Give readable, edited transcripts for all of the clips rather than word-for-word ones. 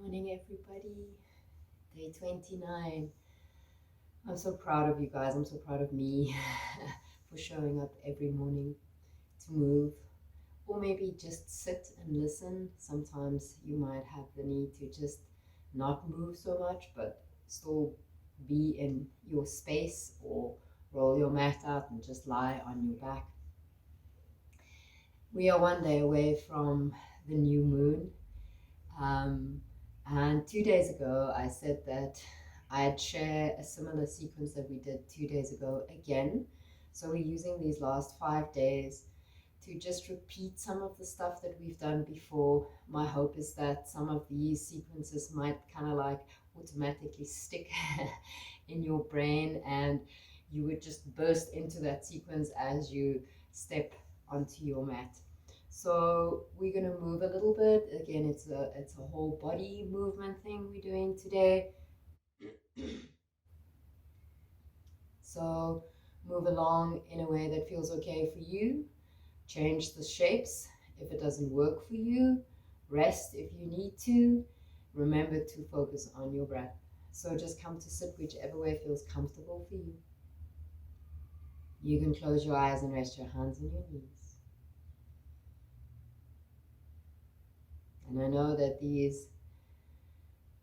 Morning, everybody. Day 29. I'm so proud of you guys. I'm so proud of me for showing up every morning to move, or maybe just sit and listen. Sometimes you might have the need to just not move so much, but still be in your space, or roll your mat out and just lie on your back. We are one day away from the new moon. And 2 days ago, I said that I'd share a similar sequence that we did 2 days ago again. So we're using these last 5 days to just repeat some of the stuff that we've done before. My hope is that some of these sequences might kind of like automatically stick in your brain, and you would just burst into that sequence as you step onto your mat. So we're going to move a little bit. Again, it's a whole body movement thing we're doing today. So move along in a way that feels okay for you. Change the shapes if it doesn't work for you. Rest if you need to. Remember to focus on your breath. So just come to sit whichever way feels comfortable for you. You can close your eyes and rest your hands on your knees. And I know that these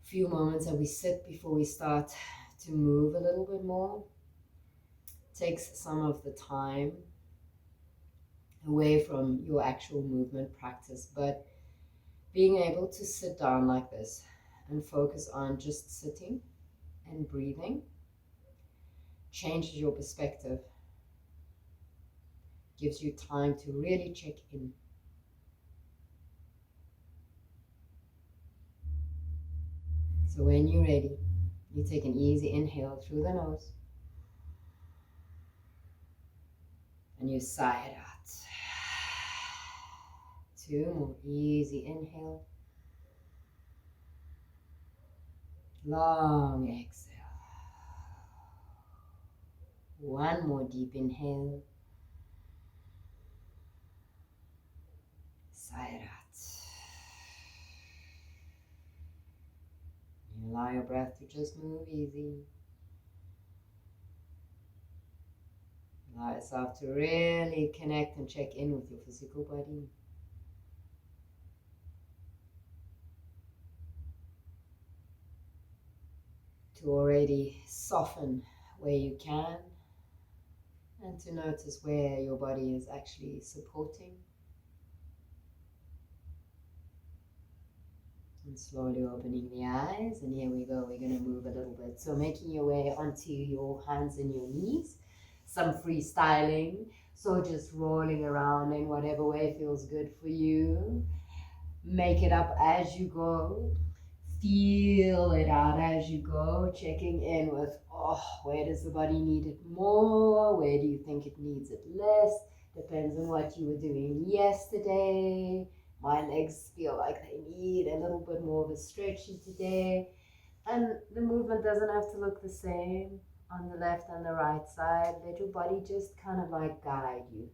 few moments that we sit before we start to move a little bit more takes some of the time away from your actual movement practice, but being able to sit down like this and focus on just sitting and breathing changes your perspective, gives you time to really check in. So when you're ready, you take an easy inhale through the nose and you sigh it out. 2 more. Easy inhale. Long exhale. 1 more deep inhale. Sigh it out. You allow your breath to just move easy. Allow yourself to really connect and check in with your physical body. To already soften where you can, and to notice where your body is actually supporting. And slowly opening the eyes, and here we go, we're going to move a little bit. So making your way onto your hands and your knees, some freestyling, so just rolling around in whatever way feels good for you. Make it up as you go. Feel it out as you go, checking in with, where does the body need it more? Where do you think it needs it less? Depends on what you were doing yesterday. My legs feel like they need a little bit more of a stretchy today. And the movement doesn't have to look the same on the left and the right side. Let your body just kind of like guide you.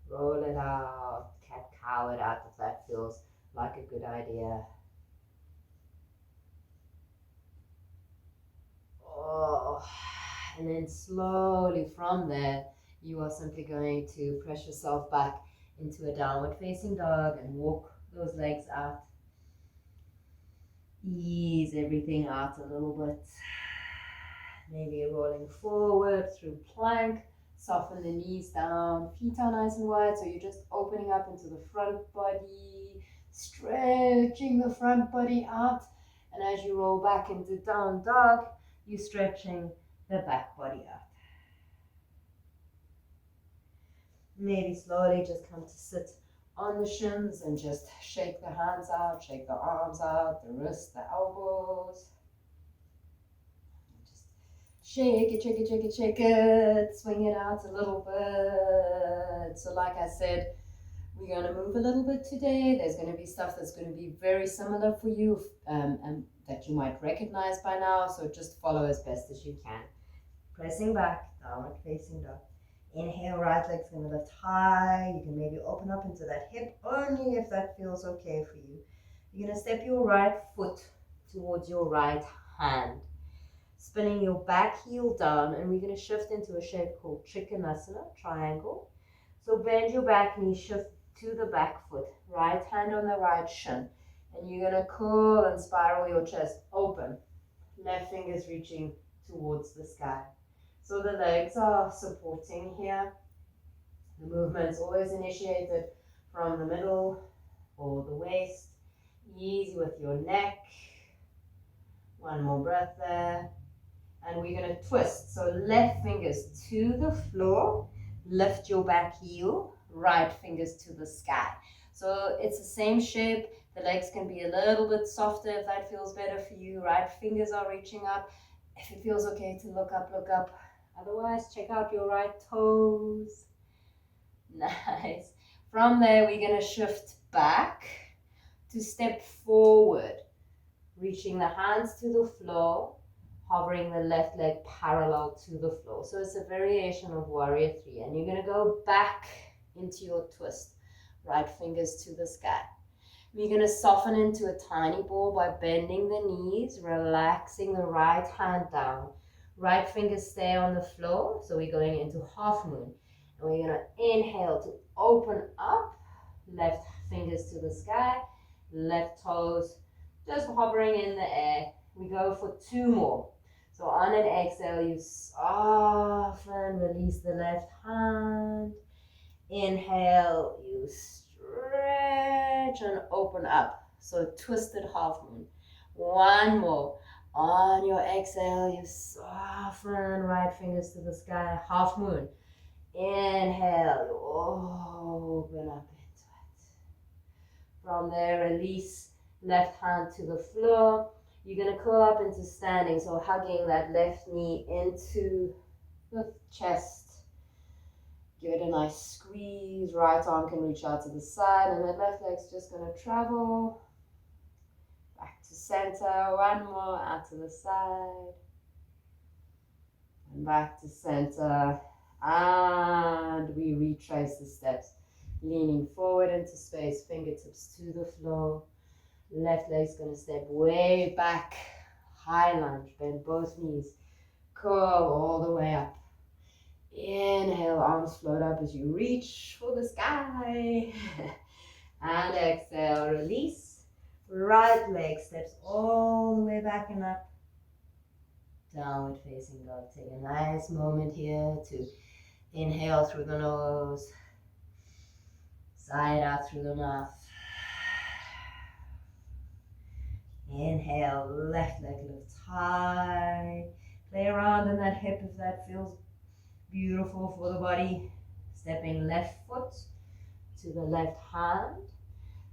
Roll it out, cat-cow it out if that feels like a good idea. And then slowly from there, you are simply going to press yourself back into a downward facing dog and walk those legs out. Ease everything out a little bit. Maybe rolling forward through plank. Soften the knees down. Feet are nice and wide, so you're just opening up into the front body, stretching the front body out. And as you roll back into down dog, you're stretching the back body out. Maybe slowly just come to sit on the shins and just shake the hands out, shake the arms out, the wrists, the elbows. Just shake it, shake it, shake it, shake it. Swing it out a little bit. So like I said, we're going to move a little bit today. There's going to be stuff that's going to be very similar for you and that you might recognize by now. So just follow as best as you can. Pressing back, downward facing dog. Inhale, right leg's going to lift high. You can maybe open up into that hip only if that feels okay for you. You're going to step your right foot towards your right hand, spinning your back heel down, and we're going to shift into a shape called Trikonasana, triangle. So bend your back knee, shift to the back foot, right hand on the right shin, and you're going to curl and spiral your chest open, left fingers reaching towards the sky. So the legs are supporting here. The movement's always initiated from the middle or the waist. Easy with your neck. One more breath there. And we're going to twist. So left fingers to the floor. Lift your back heel. Right fingers to the sky. So it's the same shape. The legs can be a little bit softer if that feels better for you. Right fingers are reaching up. If it feels okay to look up, look up. Otherwise, check out your right toes. Nice. From there, we're going to shift back to step forward, reaching the hands to the floor, hovering the left leg parallel to the floor. So it's a variation of Warrior 3. And you're going to go back into your twist. Right fingers to the sky. We're going to soften into a tiny ball by bending the knees, relaxing the right hand down. Right fingers stay on the floor. So we're going into half moon. And we're going to inhale to open up. Left fingers to the sky. Left toes just hovering in the air. We go for 2 more. So on an exhale, you soften, release the left hand. Inhale, you stretch and open up. So twisted half moon. 1 more. On your exhale, you soften, right fingers to the sky, half moon. Inhale, you open up into it. From there, release left hand to the floor. You're going to curl up into standing, so hugging that left knee into the chest. Give it a nice squeeze. Right arm can reach out to the side, and that left leg's just going to travel back to center. 1 more, out to the side. And back to center. And we retrace the steps. Leaning forward into space, fingertips to the floor. Left leg's going to step way back. High lunge, bend both knees. Curl all the way up. Inhale, arms float up as you reach for the sky. And exhale, release. Right leg steps all the way back and up. Downward facing dog. Take a nice moment here to inhale through the nose. Side out through the mouth. Inhale, left leg lifts high. Play around in that hip if that feels beautiful for the body. Stepping left foot to the left hand.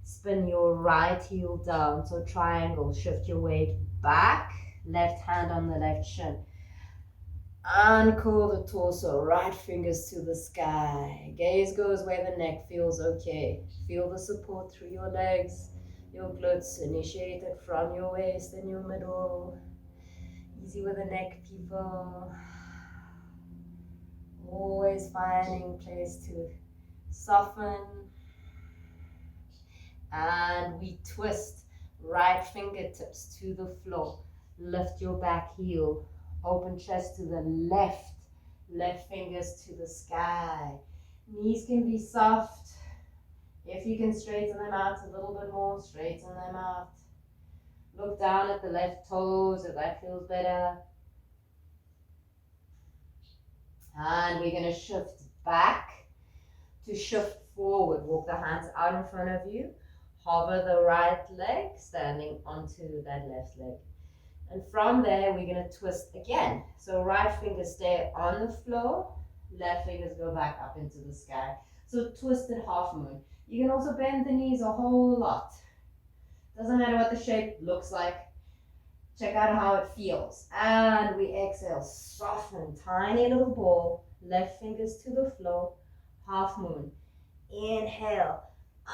Spin your right heel down. So triangle, shift your weight back. Left hand on the left shin. Uncurl the torso, right fingers to the sky. Gaze goes where the neck feels okay. Feel the support through your legs, your glutes, initiated from your waist and your middle. Easy with the neck, people. Always finding place to soften. And we twist, right fingertips to the floor. Lift your back heel. Open chest to the left. Left fingers to the sky. Knees can be soft. If you can straighten them out a little bit more, straighten them out. Look down at the left toes if that feels better. And we're going to shift back to shift forward. Walk the hands out in front of you. Hover the right leg, standing onto that left leg. And from there, we're going to twist again. So right fingers stay on the floor. Left fingers go back up into the sky. So twisted half moon. You can also bend the knees a whole lot. Doesn't matter what the shape looks like. Check out how it feels. And we exhale, soften, tiny little ball. Left fingers to the floor, half moon. Inhale,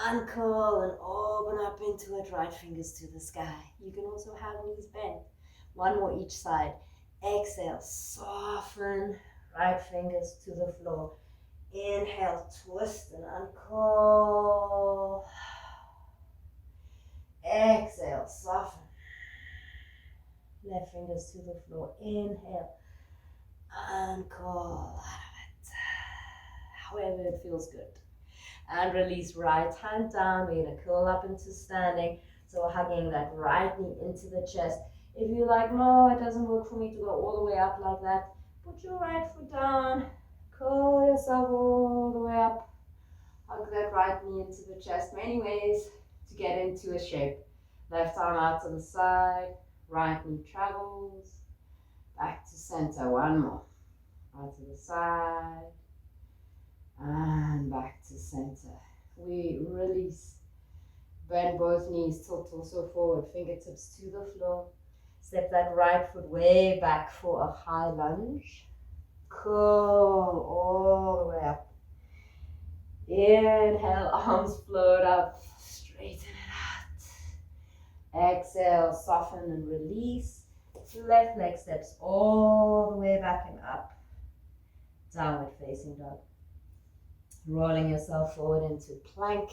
uncurl and open up into it. Right fingers to the sky. You can also have knees bent. 1 more each side. Exhale, soften, right fingers to the floor. Inhale, twist and uncurl. fingers to the floor. Inhale and curl out of it. However it feels good. And release, right hand down. We're going to curl up into standing. So hugging that right knee into the chest. If you're like, no, it doesn't work for me to go all the way up like that, put your right foot down. Curl yourself all the way up. Hug that right knee into the chest. Many ways to get into a shape. Left arm out to the side. Right knee travels. Back to center. One more. Out to the side. And back to center. We release. Bend both knees, tilt torso forward, fingertips to the floor. Step that right foot way back for a high lunge. Curl all the way up. Inhale, arms float up, straighten it out. Exhale, soften and release. Left leg steps all the way back and up. Downward facing dog. Rolling yourself forward into plank.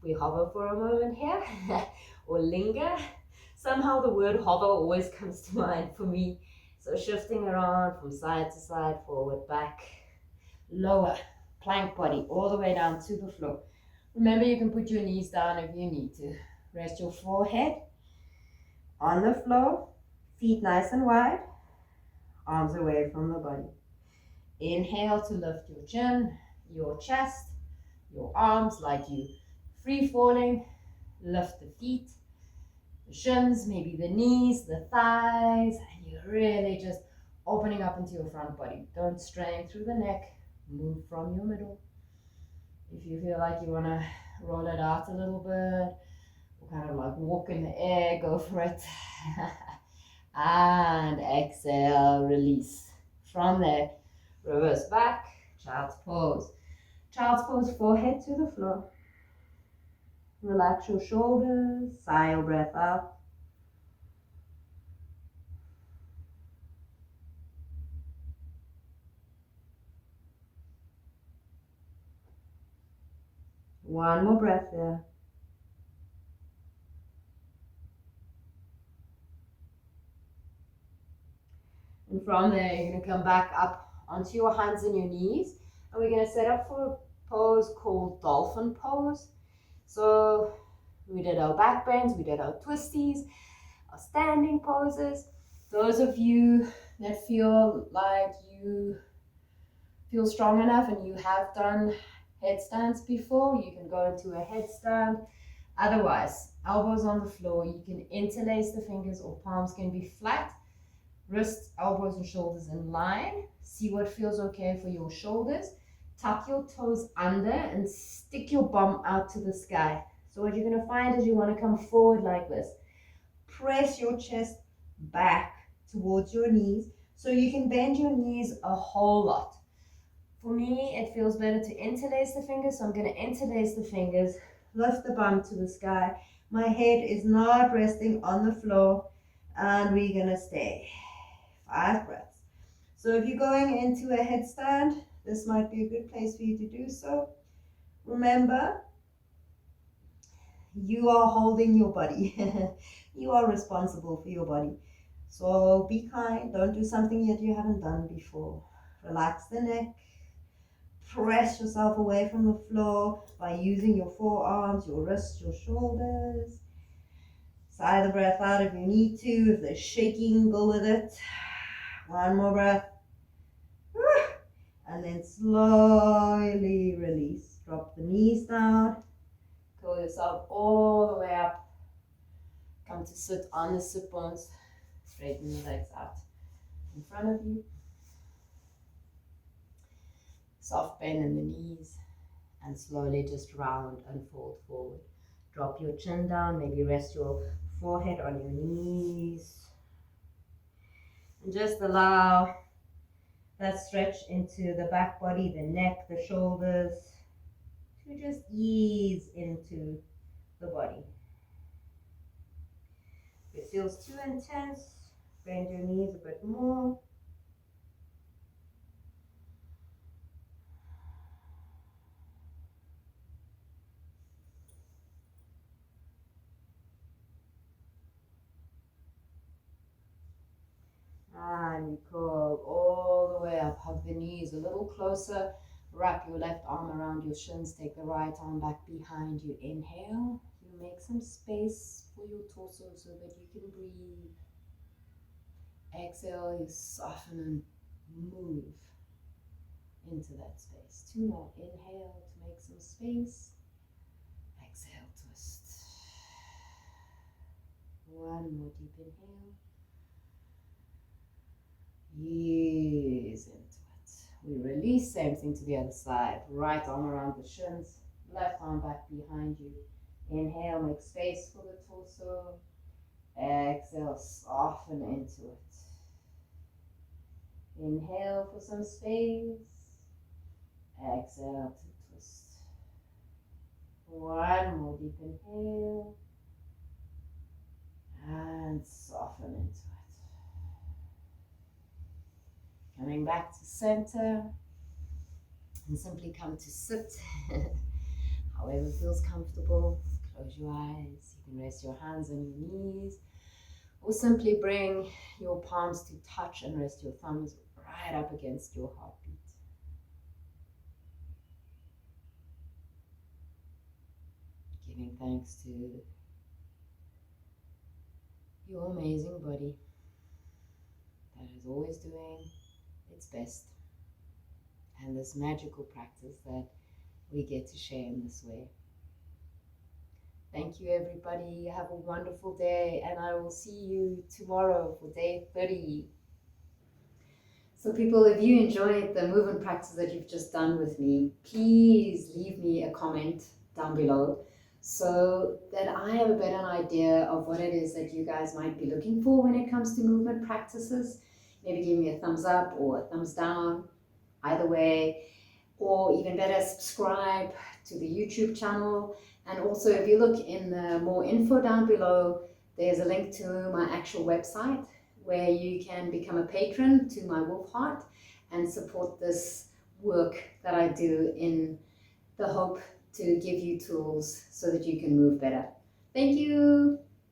We hover for a moment here, or linger. Somehow the word hover always comes to mind for me. So shifting around from side to side, forward, back, lower, plank body, all the way down to the floor. Remember, you can put your knees down if you need to. Rest your forehead on the floor, feet nice and wide, arms away from the body. Inhale to lift your chin, your chest, your arms like you free falling. Lift the feet, the shins, maybe the knees, the thighs, and you're really just opening up into your front body. Don't strain through the neck. Move from your middle. If you feel like you want to roll it out a little bit, or kind of like walk in the air, go for it. And exhale, release. From there, reverse back, child's pose. Child's pose, forehead to the floor. Relax your shoulders, sigh your breath out. One more breath there. And from there, you're going to come back up onto your hands and your knees. And we're going to set up for a pose called dolphin pose. So we did our back bends, we did our twisties, our standing poses. Those of you that feel like you feel strong enough and you have done headstands before, you can go into a headstand. Otherwise, elbows on the floor, you can interlace the fingers or palms can be flat. Wrists, elbows and shoulders in line. See what feels okay for your shoulders. Tuck your toes under and stick your bum out to the sky. So what you're going to find is you want to come forward like this. Press your chest back towards your knees so you can bend your knees a whole lot. For me, it feels better to interlace the fingers, so I'm going to interlace the fingers, lift the bum to the sky. My head is not resting on the floor, and we're going to stay. 5 breaths. So if you're going into a headstand, this might be a good place for you to do so. Remember, you are holding your body. You are responsible for your body. So be kind. Don't do something that you haven't done before. Relax the neck. Press yourself away from the floor by using your forearms, your wrists, your shoulders. Sigh the breath out if you need to. If there's shaking, go with it. One more breath. And then slowly release. Drop the knees down. Curl yourself all the way up. Come to sit on the sit bones. Straighten the legs out in front of you. Soft bend in the knees. And slowly just round and fold forward. Drop your chin down. Maybe rest your forehead on your knees. And just allow that stretch into the back body, the neck, the shoulders, to just ease into the body. If it feels too intense, bend your knees a bit more. time you curl all the way up. Hug the knees a little closer. Wrap your left arm around your shins. Take the right arm back behind you. Inhale. You make some space for your torso so that you can breathe. Exhale, you soften and move into that space. 2 more. Inhale to make some space. Exhale, twist. 1 more deep inhale. Ease into it. We release, same thing to the other side. Right arm around the shins, left arm back behind you. Inhale, make space for the torso. Exhale, soften into it. Inhale for some space. Exhale to twist. 1 more deep inhale. And soften into it. Coming back to center. And simply come to sit. However feels comfortable. Close your eyes. You can rest your hands on your knees. Or simply bring your palms to touch and rest your thumbs right up against your heartbeat. Giving thanks to your amazing body that is always doing its best. And this magical practice that we get to share in this way. Thank you, everybody. Have a wonderful day, and I will see you tomorrow for day 30. So people, if you enjoyed the movement practice that you've just done with me, please leave me a comment down below so that I have a better idea of what it is that you guys might be looking for when it comes to movement practices. Maybe give me a thumbs up or a thumbs down, either way, or even better, subscribe to the YouTube channel. And also, if you look in the more info down below, there's a link to my actual website where you can become a patron to my Wolf Heart and support this work that I do in the hope to give you tools so that you can move better. Thank you.